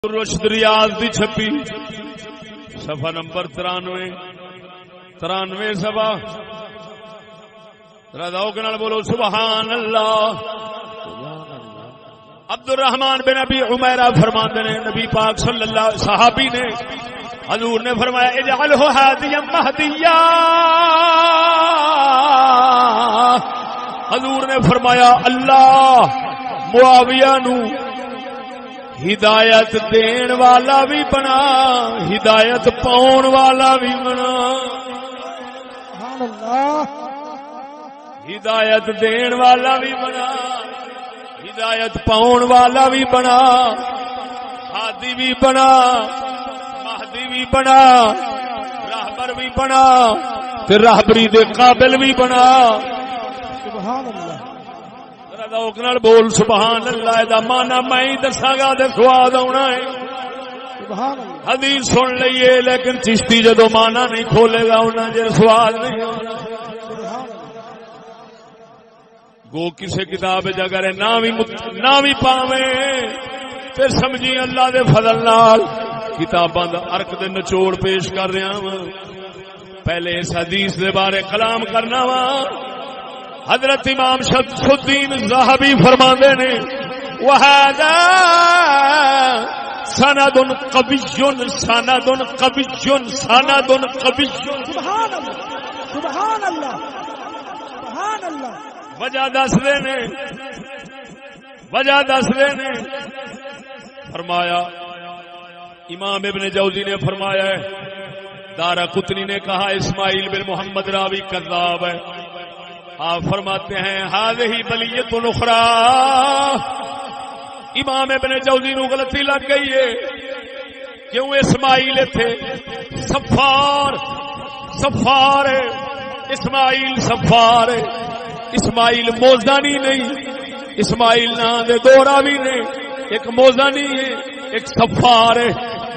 رشد ریاض دی چھپی صفحہ نمبر 93 صفحہ ذوق نال بولو سبحان اللہ۔ عبد الرحمن بن ابی عمیرہ فرماتے ہیں نبی پاک صلی اللہ صحابی نے حضور نے فرمایا اجعلہ ہادیا مہدیا، حضور نے فرمایا اللہ معاویہ نو ہدایت دین والا بھی بنا، ہدایت پاؤن والا بھی بنا، سبحان اللہ، ہدایت دین والا بھی بنا، ہدایت پاؤن والا بھی بنا، ہادی بھی بنا، مہدی بھی بنا، راہبر بھی بنا تے راہبری دے قابل بھی بنا۔ سبحان اللہ، ذوق نال بول سبحان اللہ دا مانا میں ہی دساں گا تے سواد آنا ہے۔ سبحان اللہ، حدیث سن لئیے لیکن چشتی جدو مانا نہیں کھولے گا انہاں جے سواد نہیں آنا۔ سبحان اللہ، گو کسے کتاب اگر نہ بھی پاویں پھر سمجھی اللہ دے فضل نال کتاباں دا عرق دے نچوڑ پیش کر رہا ہاں۔ پہلے اس حدیث دے بارے کلام کرنا وا۔ حضرت امام شمس الدین ذہبی فرماندے نے وہذا سند قوی سند قوی سند قوی۔ سبحان اللہ، سبحان اللہ، سبحان اللہ۔ وجہ دس دے نے فرمایا امام ابن جوزی نے فرمایا ہے دارا قطنی نے کہا اسماعیل بن محمد راوی کذاب ہے۔ آپ فرماتے ہیں ہذہ بلیۃ اخری، امام ابن جوزی نو غلطی لگ گئی ہے۔ کیوں؟ اسماعیل تھے صفار ہے، اسماعیل صفار ہے، اسماعیل موزانی نہیں، اسماعیل نام دے دو راوی نے، ایک موزانی ہے ایک صفار ہے۔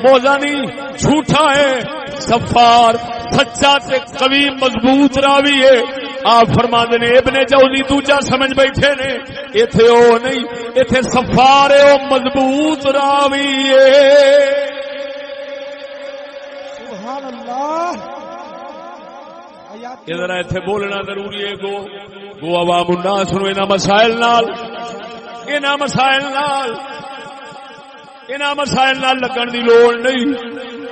موزانی جھوٹا ہے، صفار سچا تے قوی مضبوط راوی ہے۔ آپ فرماندے نے ابن جوزی دوجا سمجھ بیٹھے نے ایتھے او نہیں، ایتھے صفار ہے او مضبوط راوی ہے۔ سبحان اللہ، ادھر ایتھے بولنا ضروری ہے۔ گو عوام الناس نو انہاں مسائل نال لگن دی لوڑ نہیں،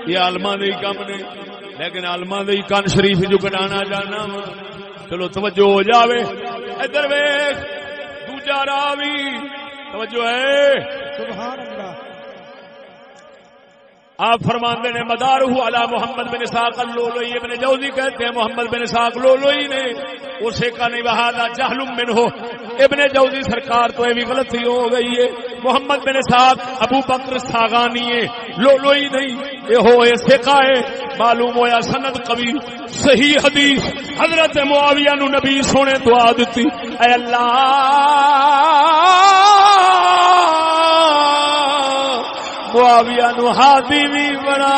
یہ عالماں دے کم نے، لیکن عالماں دے کان شریف جو گنانا جانا وا۔ چلو توجہ ہو جاوے، ادھر ویکھ دوجا راوی توجہ ہے۔ سبحان اللہ، آپ فرماندے نے مدارہ علی محمد بن اسحاق اللؤلؤی، ابن جوزی کہتے ہیں محمد بن اسحاق لؤلؤی نے اسے کا نہیں وہذا جہل منہ، ابن جوزی سرکار تو یہ بھی غلطی ہو گئی ہے۔ محمد بن اسحاق ابو بکر ساغانی ہے، لؤلؤی نہیں، یہ ہو ثقہ ہے۔ معلوم ہویا سند قوی صحیح حدیث حضرت معاویہ نو نبی سونے دعا دیتی، اے اللہ معاویہ نو ہادی بھی بنا،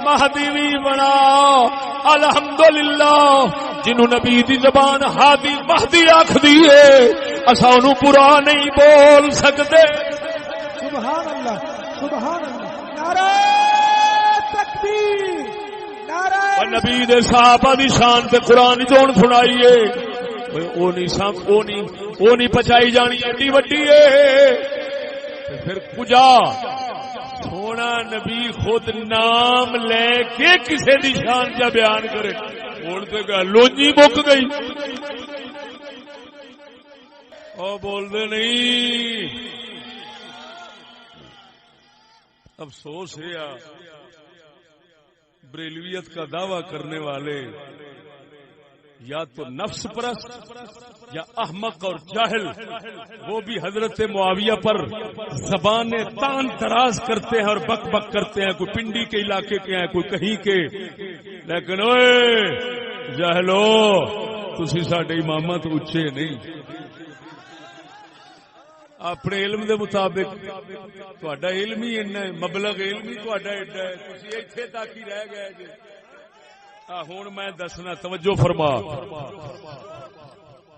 مہدی بھی بنا۔ الحمدللہ جنہوں نبی دی زبان ہادی مہدی آکھ دیئے اساں انہوں برا نہیں بول سکتے۔ سبحان اللہ، سبحان اللہ، نعرہ تکبیر، نعرہ اور نبی دے صحابہ دی شان تے قرآن جون سنائیے، او نہیں پچائی جانی ایڈی وڈی ہے۔ پھر کجا سونا نبی خود نام لے کے کسے دی شان جا بیان کرے، بول تے گا لونجی مک گئی۔ او بول دے نہیں۔ افسوس ہے بریلویت کا دعویٰ کرنے والے یا تو نفس پرست یا احمق اور جاہل، وہ بھی حضرت معاویہ پر زبان تان تراز کرتے ہیں اور بک بک کرتے ہیں، کوئی پنڈی کے علاقے کے ہیں کوئی کہیں کے، لیکن اوے جاہلو تسی ساڈے اماماں تو اچے نہیں۔ اپنے علم دے مطابق تہاڈا علم ہی اینا ہے، مبلغ علم ہی تہاڈا ایڈا ہے، تسی ایتھے تک ہی رہ گئے جے۔ ہن میں دسنا توجہ فرما،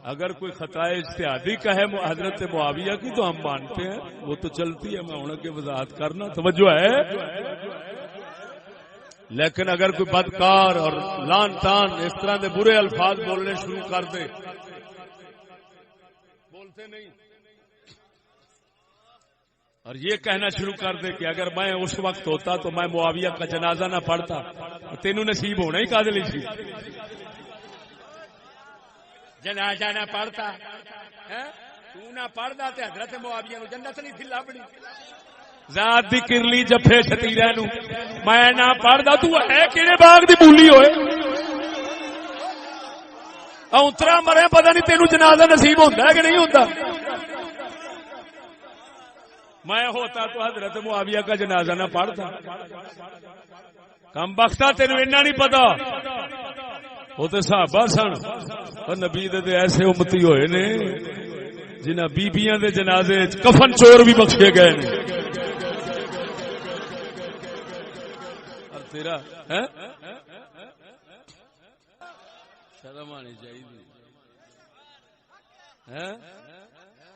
اگر کوئی خطا اجتہادی کا ہے حضرت معاویہ کی تو ہم مانتے ہیں، وہ تو چلتی ہے، میں انہوں کی وضاحت کرنا توجہ ہے. لیکن اگر کوئی بدکار اور لان تان اس طرح دے برے الفاظ بولنے شروع کر دے، بولتے نہیں، اور یہ کہنا شروع کر دے کہ اگر میں اس وقت ہوتا تو میں معاویہ کا جنازہ نہ پڑھتا، تینوں نصیب ہونا ہی کادے لئی سی، جنازہ نہ پڑھتا، تو نہ پڑھدا تے حضرت معاویہ نو جنت نہیں تھی لبنی. ذات دی کرلی جفے چھتیرے نو میں نہ پڑھدا، تو ہے کیڑے باغ دی بولی ہوئے اونترا مرے، پتہ نہیں تینوں جنازہ نصیب ہوندا ہے کہ نہیں ہوندا. میں ہوتا تو حضرت معاویہ کا جنازہ نہ پڑھتا. کم بختہ تینوں اتنا نہیں پتا، وہ تو صحابہ سن اور نبی دے ایسے امتی ہوئے نے جنہاں بیبیاں دے جنازے کفن چور بھی بخشے گئے نے. اور تیرا شرم آنی چاہیے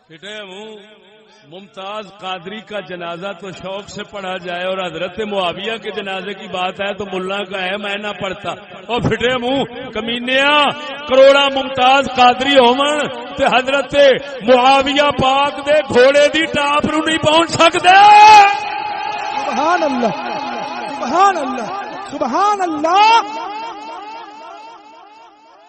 پھٹے منہ. ممتاز قادری کا جنازہ تو شوق سے پڑھا جائے اور حضرت معاویہ کے جنازے کی بات ہے تو ملا کا ہے میں نہ پڑھتا. اور پھٹے منہ کمینیا، کروڑا ممتاز قادری ہومن تے حضرت معاویہ پاک دے گھوڑے دی ٹاپ نو نہیں پہنچ سکدے. سبحان اللہ، سبحان اللہ، سبحان اللہ.